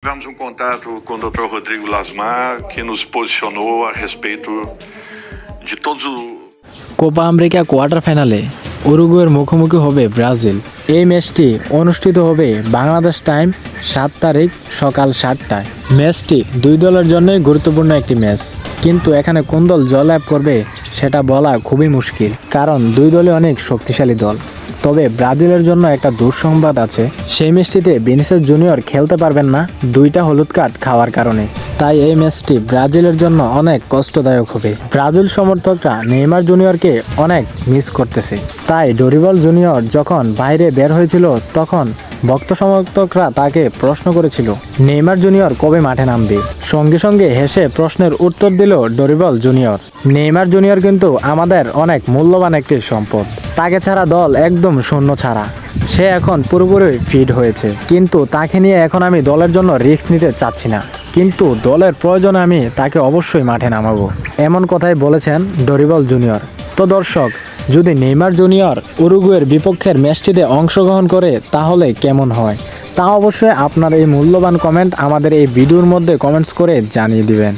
Tivemos contato com o Dr. Rodrigo Lasmar, que nos posicionou a respeito de todos os Copa America quarter ফাইনালে উরুগুয়ের মুখোমুখি হবে Brazil. এই ম্যাচটি অনুষ্ঠিত হবে বাংলাদেশ টাইম 7 তারিখ সকাল 7টায়। ম্যাচটি দুই দলের জন্যই গুরুত্বপূর্ণ একটি ম্যাচ, কিন্তু এখানে কোন দল জয়লাভ করবে সেটা বলা খুবই মুশকিল, কারণ দুই দলই অনেক শক্তিশালী দল। তবে ব্রাজিলের জন্য একটা দুঃসংবাদ আছে, সেই ম্যাচটিতে ভিনিসিয়াস জুনিয়র খেলতে পারবেন না 2টা হলুদ কার্ড খাওয়ার কারণে। তাই এই ম্যাচটি ব্রাজিলের জন্য অনেক কষ্টদায়ক হবে। ব্রাজিল সমর্থকরা নেইমার জুনিয়রকে অনেক মিস করতেছে। তাই ডরিবল জুনিয়র যখন বাইরে বের হয়েছিল তখন ভক্ত সমর্থকরা তাকে প্রশ্ন করেছিল নেইমার জুনিয়র কবে মাঠে নামবে। সঙ্গে সঙ্গে হেসে প্রশ্নের উত্তর দিল ডরিবল জুনিয়র, নেইমার জুনিয়র কিন্তু আমাদের অনেক মূল্যবান একটি সম্পদ, তাকে ছাড়া দল একদম শূন্য ছাড়া। সে এখন পুরোপুরি ফিট হয়েছে, কিন্তু তাকে নিয়ে এখন আমি দলের জন্য রিস্ক নিতে চাচ্ছি না, কিন্তু দলের প্রয়োজনে আমি তাকে অবশ্যই মাঠে নামাবো, এমন কথাই বলেছেন ডরিবল জুনিয়র। তো দর্শক, যদি নেইমার জুনিয়র উরুগুয়ের বিপক্ষের ম্যাচটিতে অংশগ্রহণ করে তাহলে কেমন হয় তা অবশ্যই আপনার এই মূল্যবান কমেন্ট আমাদের এই ভিডিওর মধ্যে কমেন্টস করে জানিয়ে দিবেন।